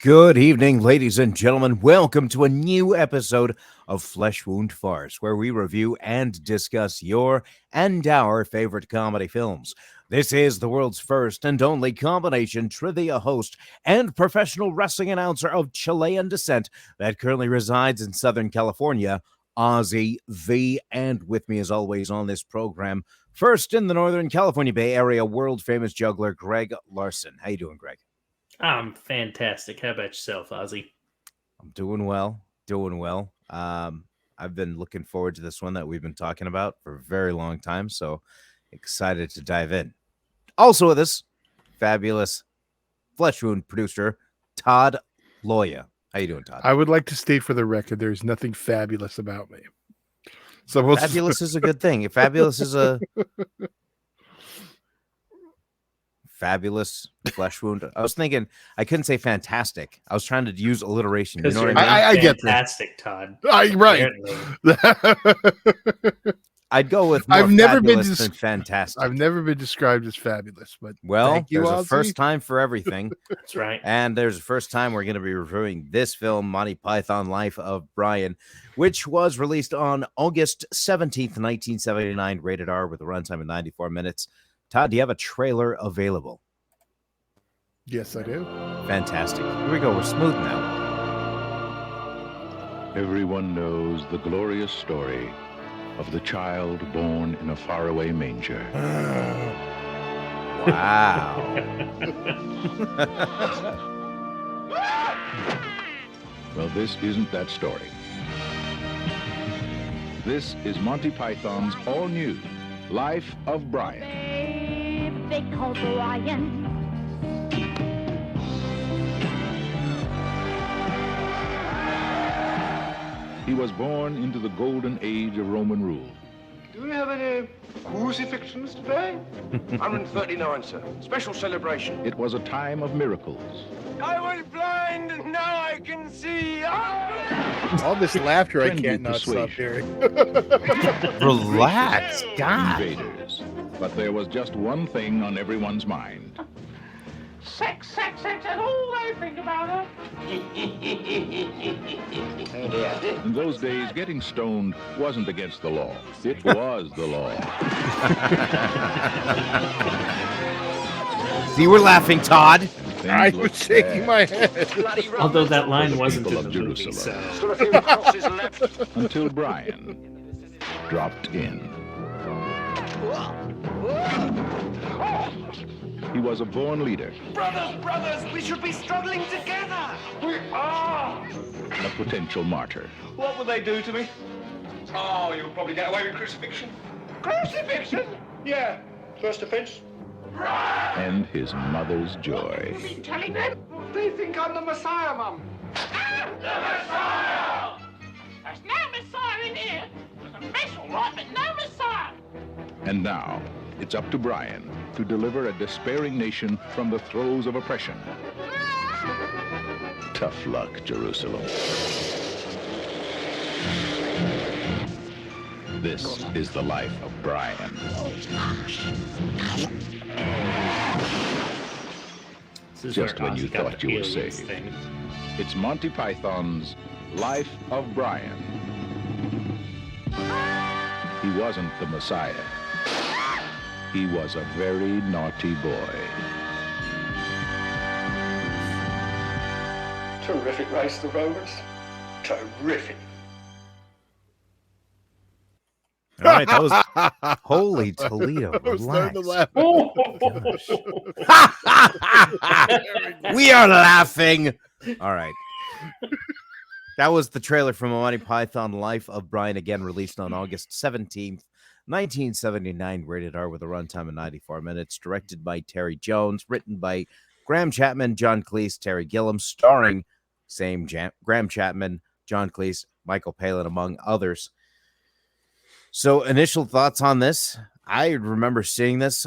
Good evening, ladies and gentlemen. Welcome to a new episode of Flesh Wound Farce, where we review and discuss your and our favorite comedy films. This is the world's first and only combination trivia host and professional wrestling announcer of Chilean descent that currently resides in Southern California, Ozzy V. And with me, as always, on this program, first in the Northern California Bay Area, world-famous juggler Greg Larson. How you doing, Greg? I'm fantastic. How about yourself, Ozzy? I'm doing well, doing well. I've been looking forward to this one that we've been talking about for a very long time, so excited to dive in. Also with us, fabulous Flesh Wound producer Todd Loya. How you doing, Todd? I would like to state for the record, there's nothing fabulous about me. So fabulous is a good thing. If fabulous is a fabulous flesh wound. I was thinking I couldn't say fantastic. I was trying to use alliteration. You know what I mean? I get fantastic, Todd. Right. I'd go with more I've never been than fantastic. I've never been described as fabulous, but well, you, there's Ozzy. a first time for everything. That's right. And there's a first time we're going to be reviewing this film, Monty Python Life of Brian, which was released on August 17th, 1979, rated R with a runtime of 94 minutes. Todd, do you have a trailer available? Yes, I do. Fantastic. Here we go. We're smooth now. Everyone knows the glorious story of the child born in a faraway manger. Wow. Well, this isn't that story. This is Monty Python's all-new Life of Brian. They call Brian. He was born into the golden age of Roman rule. Do we have any crucifixions today? 139, sir. Special celebration. It was a time of miracles. I was blind and now I can see. All this laughter I Friendly can't not stop persuasion. hearing. Relax, God. Invaders. But there was just one thing on everyone's mind. Sex, sex, sex, that's all they think about In those days, getting stoned wasn't against the law. It was the law. See, we're laughing, Todd. I Things was looked shaking bad my head. Although that for line the wasn't people in of the movie, Jerusalem. so... Still a few crosses left. Until Brian dropped in. He was a born leader, Brothers, we should be struggling together. We are. a potential martyr. What will they do to me? Oh, you'll probably get away with crucifixion. Crucifixion? Yeah, first offense. And his mother's joy. telling them. They think I'm the Messiah, Mum. There's no Messiah in here. There's a mess, all right, but no Messiah. And now, it's up to Brian to deliver a despairing nation from the throes of oppression. Tough luck, Jerusalem. This is the life of Brian. This is Just where when you Ozzy got thought the you were aliens saved. thing. It's Monty Python's Life of Brian. He wasn't the Messiah. He was a very naughty boy. Terrific race, the Romans. Terrific. All right, that was holy Toledo. I was starting to Relax. laugh. We are laughing. All right. That was the trailer from Monty Python Life of Brian, again released on August 17th, 1979, rated R with a runtime of 94 minutes, directed by Terry Jones, written by Graham Chapman, John Cleese, Terry Gilliam, starring Graham Chapman, John Cleese, Michael Palin, among others. So, initial thoughts on this. I remember seeing this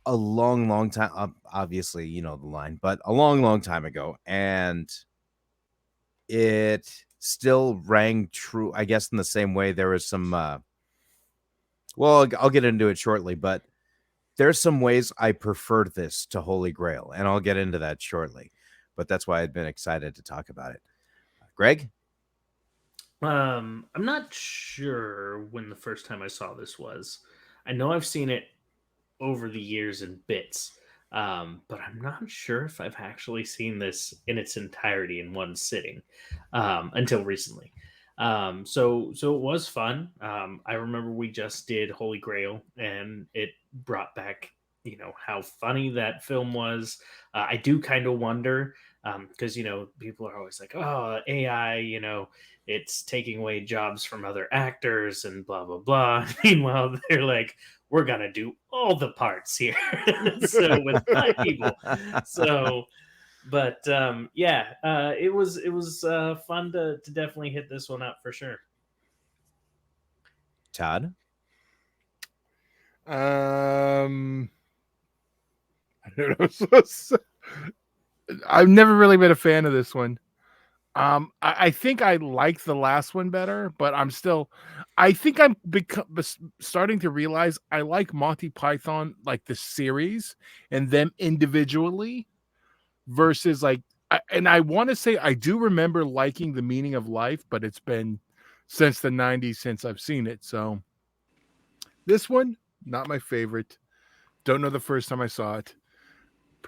a long time. Obviously, you know the line, but a long time ago. And it still rang true, I guess, in the same way. There was some, well, I'll get into it shortly, but there's some ways I preferred this to Holy Grail, and I'll get into that shortly. but that's why I'd been excited to talk about it. Greg? I'm not sure when the first time I saw this was. I know I've seen it over the years in bits, but I'm not sure if I've actually seen this in its entirety in one sitting until recently. So it was fun. I remember we just did Holy Grail, and it brought back how funny that film was. I do kind of wonder because people are always like, oh, AI, it's taking away jobs from other actors and blah blah blah. Meanwhile, they're like, we're gonna do all the parts here, so with 5 people. So, but it was fun to definitely hit this one up for sure. Todd? I don't know. I've never really been a fan of this one. I think I like the last one better, but I think I'm starting to realize I like Monty Python, like the series and them individually versus and I want to say I do remember liking The Meaning of Life, but it's been since the 90s since I've seen it. So this one, not my favorite. Don't know the first time I saw it.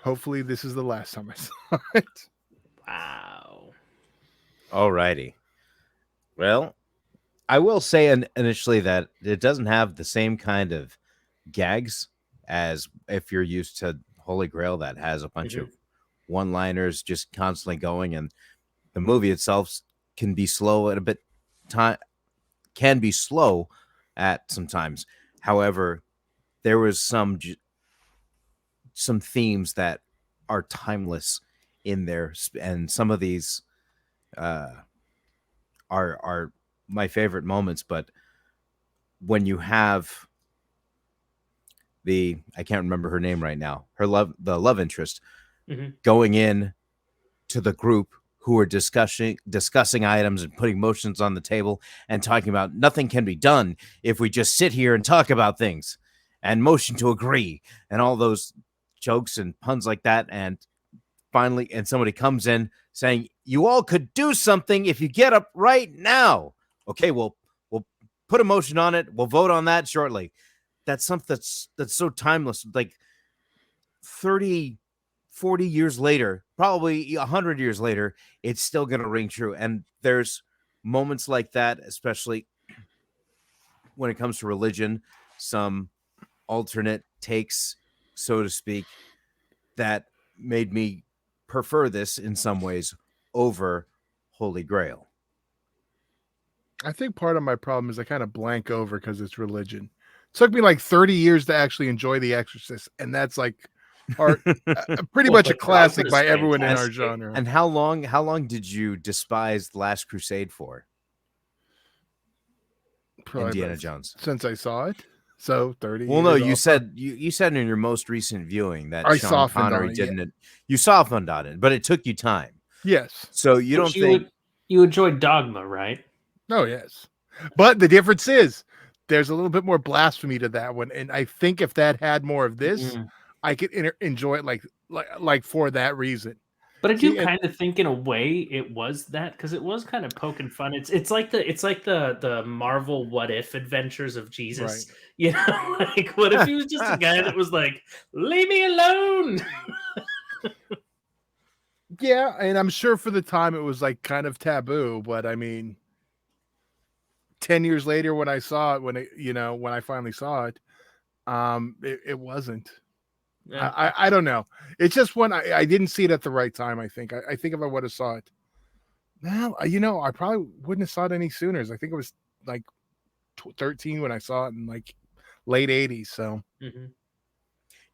Hopefully this is the last time I saw it. Wow. All righty. Well, I will say initially that it doesn't have the same kind of gags as if you're used to Holy Grail that has a bunch of one-liners just constantly going, and the movie itself can be slow at a bit can be slow at sometimes. However, there was some themes that are timeless in there, and some of these are my favorite moments. But when you have I can't remember her name right now, the love interest going in to the group who are discussing items and putting motions on the table and talking about nothing can be done if we just sit here and talk about things and motion to agree and all those jokes and puns like that. And finally, somebody comes in saying, you all could do something if you get up right now. Okay, we'll put a motion on it. We'll vote on that shortly. That's something that's so timeless. Like 30, 40 years later, probably 100 years later, it's still going to ring true. And there's moments like that, especially when it comes to religion, some alternate takes, so to speak, that made me prefer this in some ways over Holy Grail. I think part of my problem is I kind of blank over because it's religion. It took me like 30 years to actually enjoy The Exorcist, and that's like pretty much a classic by everyone in our genre. And how long did you despise The Last Crusade for? Probably Indiana Jones. Since I saw it. So 30 Well, no, you also. said you said in your most recent viewing that I Sean softened Connery on it, didn't. You softened on it, but it took you time. Yes. So you don't think you enjoyed Dogma, right? Oh, yes. But the difference is there's a little bit more blasphemy to that one. And I think if that had more of this, I could enjoy it like for that reason. But I do kind of think in a way it was that, because it was kind of poking fun. It's like the Marvel What If Adventures of Jesus. Right. You know, like what if he was just a guy that was like, leave me alone? Yeah, and I'm sure for the time it was like kind of taboo, but I mean 10 years later when I saw it, when I finally saw it, it wasn't. Yeah. I don't know. It's just when I didn't see it at the right time, I think. I think if I would have saw it, well, I probably wouldn't have saw it any sooner. I think it was like 13 when I saw it in like late 80s. So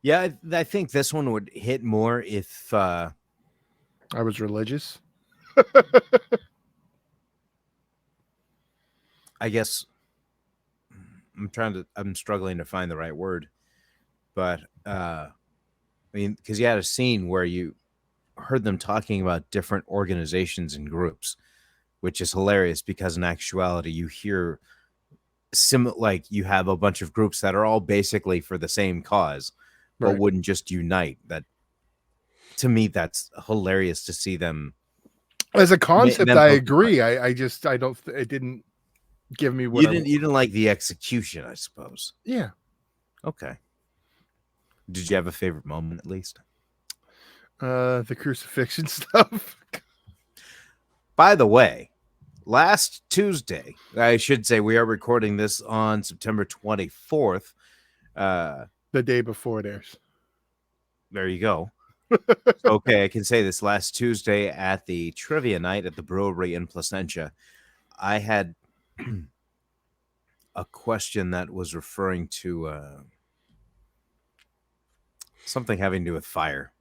yeah, I think this one would hit more if I was religious. I guess I'm struggling to find the right word, but I mean, because you had a scene where you heard them talking about different organizations and groups, which is hilarious because in actuality you hear like you have a bunch of groups that are all basically for the same cause, but wouldn't just unite. That to me, that's hilarious to see them. As a concept, them I poking agree. I don't. It didn't give me what You didn't like the execution, I suppose. Yeah. Okay. Did you have a favorite moment at least? The crucifixion stuff. By the way, last Tuesday, I should say we are recording this on September 24th. The day before it airs. There you go. Okay, I can say this. Last Tuesday at the trivia night at the brewery in Placentia, I had a question that was referring to something having to do with fire.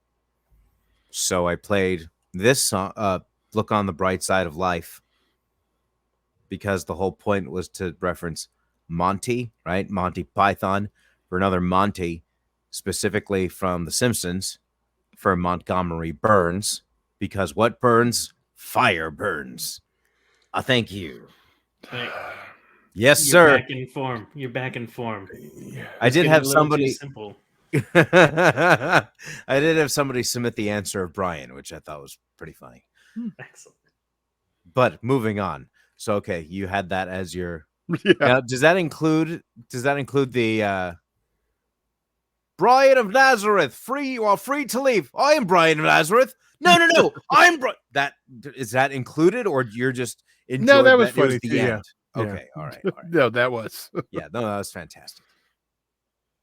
So I played this song, Look on the Bright Side of Life, because the whole point was to reference Monty, right? Monty Python, for another Monty, specifically from The Simpsons, for Montgomery Burns, because what burns? Fire burns. Thank you. Right. Yes, You're sir. back in form. You're back in form. I did have A little too somebody. simple. I did have somebody submit the answer of Brian, which I thought was pretty funny. Excellent. But moving on. So okay, you had that as your. Yeah. Now, does that include the Brian of Nazareth? Free, you are free to leave. I am Brian of Nazareth. No. I'm that. Is that included, or you're just enjoyed No, that was it was funny the too, yeah. end? Okay, all right. No, that was. Yeah, no, that was fantastic.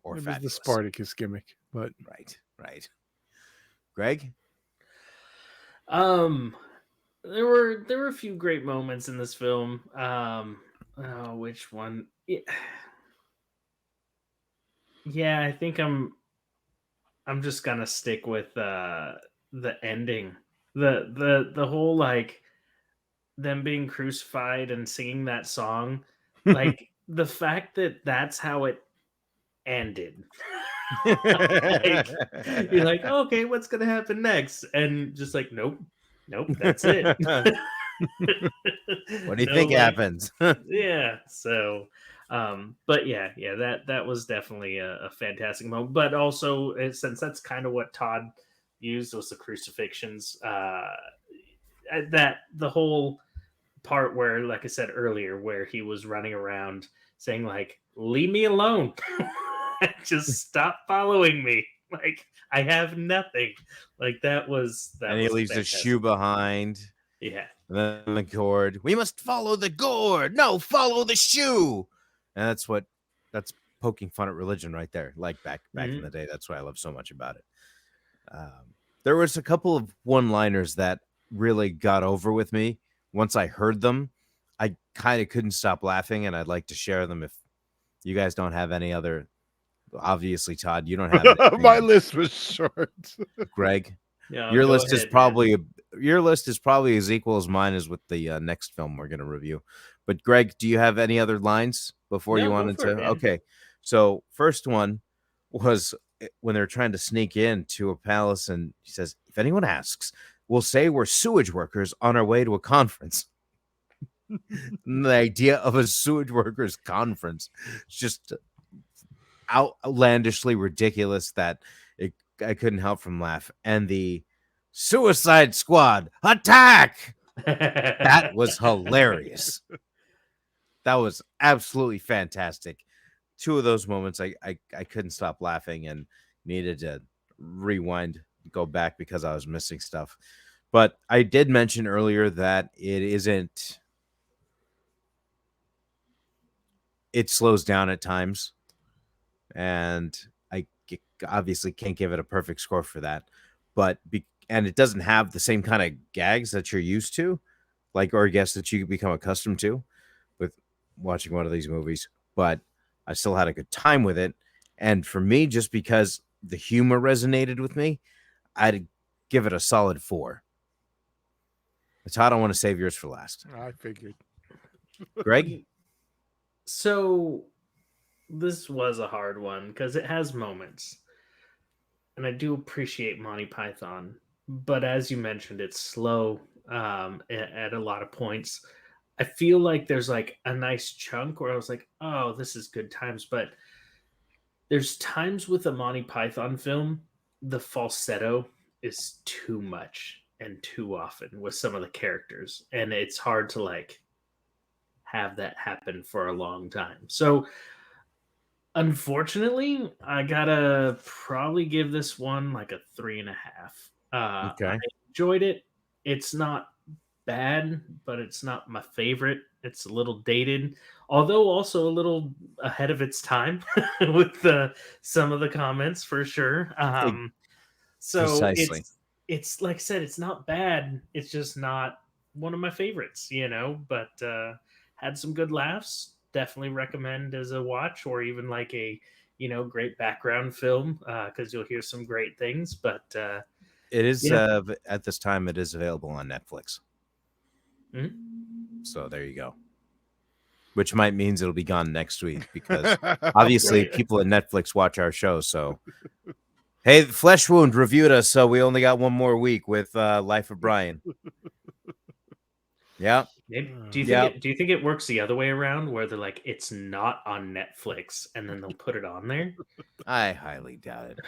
Or It was fabulous. the Spartacus gimmick, but Right. Greg? There were a few great moments in this film. Which one? Yeah, I think I'm just gonna stick with the ending. The whole like them being crucified and singing that song, like the fact that that's how it ended. Like, you're like, okay, what's gonna happen next? And just like, nope, that's it. What do you think happens? Yeah. So, but yeah, that was definitely a fantastic moment. But also, since that's kind of what Todd used was the crucifixions, that the whole part where, like I said earlier, where he was running around saying like, "Leave me alone." Just stop following me. Like I have nothing. Like that was that. And he leaves a shoe behind. Yeah. And then the gourd. We must follow the gourd. No, follow the shoe. And that's poking fun at religion right there. Like back in the day. That's what I love so much about it. There was a couple of one-liners that really got over with me. Once I heard them, I kind of couldn't stop laughing, and I'd like to share them if you guys don't have any other. Obviously, Todd, you don't have it. My list was short. Greg, Yeah, your list is probably as equal as mine is with the next film we're going to review. But Greg, do you have any other lines before you wanted to? Okay, so first one was when they're trying to sneak into a palace, and he says, "If anyone asks, we'll say we're sewage workers on our way to a conference." The idea of a sewage workers conference is just outlandishly ridiculous that I couldn't help from laugh. And the Suicide Squad attack, that was hilarious. That was absolutely fantastic. Two of those moments I couldn't stop laughing and needed to rewind, go back because I was missing stuff. But I did mention earlier that it slows down at times, and I obviously can't give it a perfect score for that. But and it doesn't have the same kind of gags that you're used to, like, or I guess that you become accustomed to with watching one of these movies. But I still had a good time with it, and for me, just because the humor resonated with me, I'd give it a solid 4. Todd, I want to save yours for last. I figured. Greg? So this was a hard one because it has moments, and I do appreciate Monty Python, but as you mentioned, it's slow at a lot of points. I feel like there's like a nice chunk where I was like, oh, this is good times, but there's times with a Monty Python film, the falsetto is too much and too often with some of the characters, and it's hard to like have that happen for a long time. So unfortunately, I gotta probably give this one like a 3.5. I Okay. enjoyed it. It's not bad, but it's not my favorite. It's a little dated, although also a little ahead of its time with some of the comments for sure. So Precisely. it's like I said, it's not bad. It's just not one of my favorites, But had some good laughs. Definitely recommend as a watch, or even like a great background film because you'll hear some great things. But It is yeah. at this time. It is available on Netflix. Mhm. So there you go. Which might means it'll be gone next week because obviously Right. people at Netflix watch our show. So hey, Flesh Wound reviewed us, so we only got one more week with Life of Brian. Yeah. Maybe, Yeah. do you think it works the other way around where they're like it's not on Netflix and then they'll put it on there? I highly doubt it.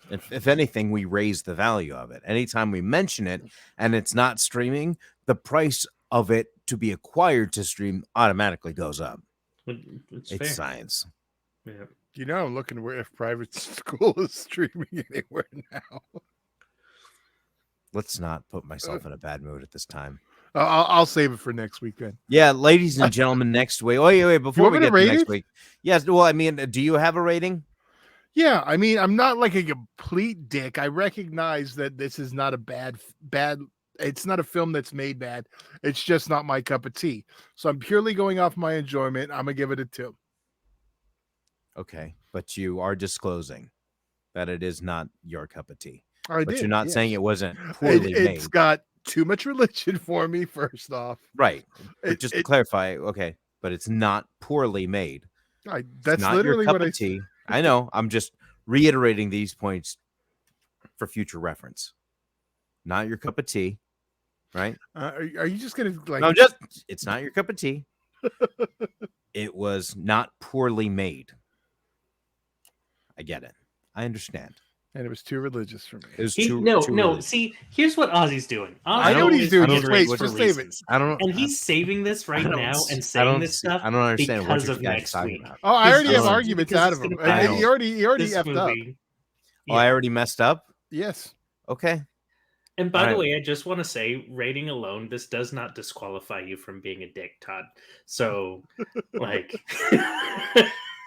If anything, we raise the value of it. Anytime we mention it and it's not streaming, the price of it to be acquired to stream automatically goes up. It's It's fair. science. Yeah. I'm looking where if private school is streaming anywhere now. Let's not put myself in a bad mood at this time. I'll save it for next week then. Yeah, ladies and gentlemen, next week. Wait, before want we me to get to rate next it? week. Yes, well, I mean, do you have a rating? Yeah, I mean, I'm not like a complete dick. I recognize that this is not a bad. It's not a film that's made bad. It's just not my cup of tea. So I'm purely going off my enjoyment. I'm gonna give it a 2. Okay, but you are disclosing that it is not your cup of tea. But You're not yes. saying it wasn't poorly made. It's got too much religion for me, first off. Right. But just to clarify, okay, but it's not poorly made. That's not literally your cup what of tea. I know. I'm just reiterating these points for future reference. Not your cup of tea, right? Are you just gonna like? No, it's not your cup of tea. It was not poorly made. I get it. I understand. And it was too religious for me. It was He, too no. religious. See, here's what Ozzy's doing. I know what he's doing. Just wait, for just save it. reasons. I don't. And he's saving this right now and I saying don't. this stuff. I don't understand what because you of guys next talking week. about. Oh, I already have Just arguments because out it's of him. gonna tie He already this effed up. movie. Oh, I already messed up. Yes. Okay. And by the Alright. way, I just want to say, rating alone, this does not disqualify you from being a dick, Todd. So, like,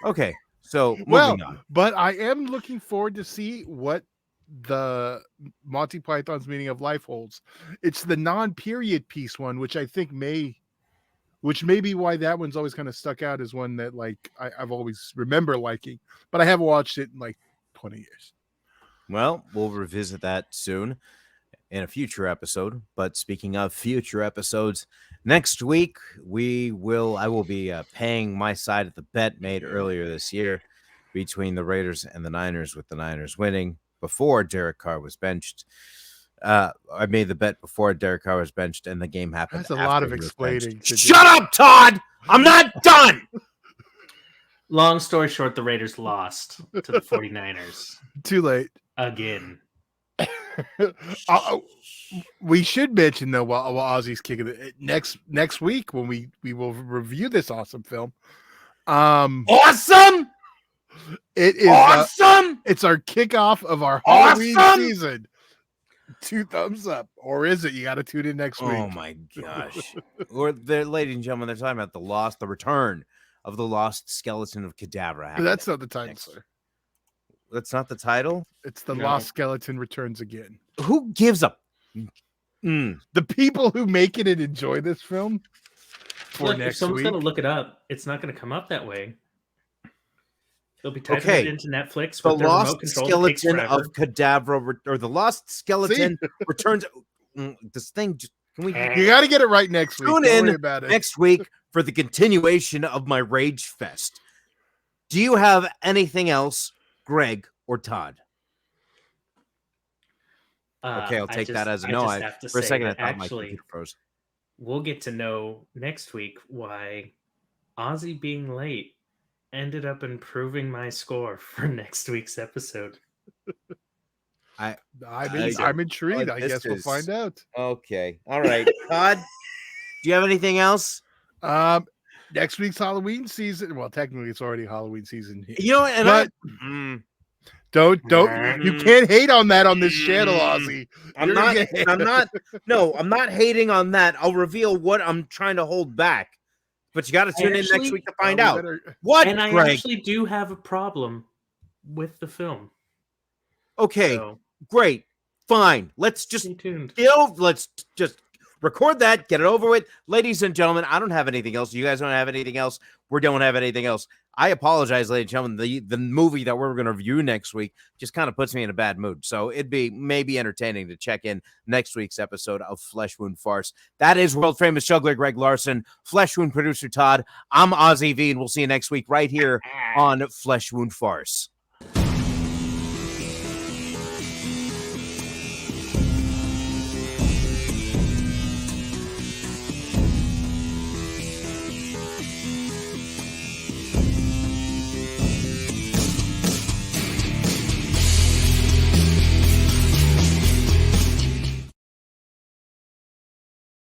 Okay. So Well, moving on. but I am looking forward to see what the Monty Python's Meaning of Life holds. It's the non-period piece one, which I think may be why that one's always kind of stuck out as one that like I've always remember liking, but I haven't watched it in like 20 years. Well, we'll revisit that soon in a future episode. But speaking of future episodes, next week I will be paying my side of the bet made earlier this year between the Raiders and the Niners, with the Niners winning before Derek Carr was benched. I made the bet before Derek Carr was benched, and the game happened. That's a lot of after he was benched. explaining to do. Shut up, Todd! I'm not done! long story short, the Raiders lost to the 49ers Too late. again. We should mention though, while Ozzy's kicking it, next week when we will review this awesome film. Awesome! It is awesome! It's our kickoff of our Awesome! Halloween season. 2 thumbs up, or is it? You got to tune in next week. Oh my gosh! Or ladies and gentlemen, they're talking about the return of the lost skeleton of Cadabra. That's not the title, sir. That's not the title. It's the Lost Skeleton Returns Again. Who gives up? The people who make it and enjoy this film for Look, if next someone's week. going to look it up, it's not going to come up that way. They'll be typing Okay. it into Netflix The with their remote lost control. It takes skeleton forever. of Cadabra, or the lost skeleton returns. This thing. Can we You got to get it right next week. tune Don't in worry about it. next week for the continuation of my rage fest? Do you have anything else, Greg or Todd? Okay, I'll take that as a no. For a second, I thought my computer froze. We'll get to know next week why Ozzy being late ended up improving my score for next week's episode. I'm intrigued. I this guess we'll is- find out. Okay. All right. Todd, do you have anything else? Next week's Halloween season. Well, technically, it's already Halloween season. You know, and But don't you can't hate on that on this channel, Ozzy. I'm not hating on that. I'll reveal what I'm trying to hold back. But you got to tune in next week to find out. What, And I Greg? actually do have a problem with the film. Okay, So great. Fine. Let's just stay tuned. let's just record that, get it over with. Ladies and gentlemen, I don't have anything else. You guys don't have anything else. We don't have anything else. I apologize, ladies and gentlemen. The movie that we're going to review next week just kind of puts me in a bad mood. So it'd be maybe entertaining to check in next week's episode of Flesh Wound Farce. That is world famous juggler Greg Larson, Flesh Wound producer Todd. I'm Ozzy V, and we'll see you next week right here on Flesh Wound Farce.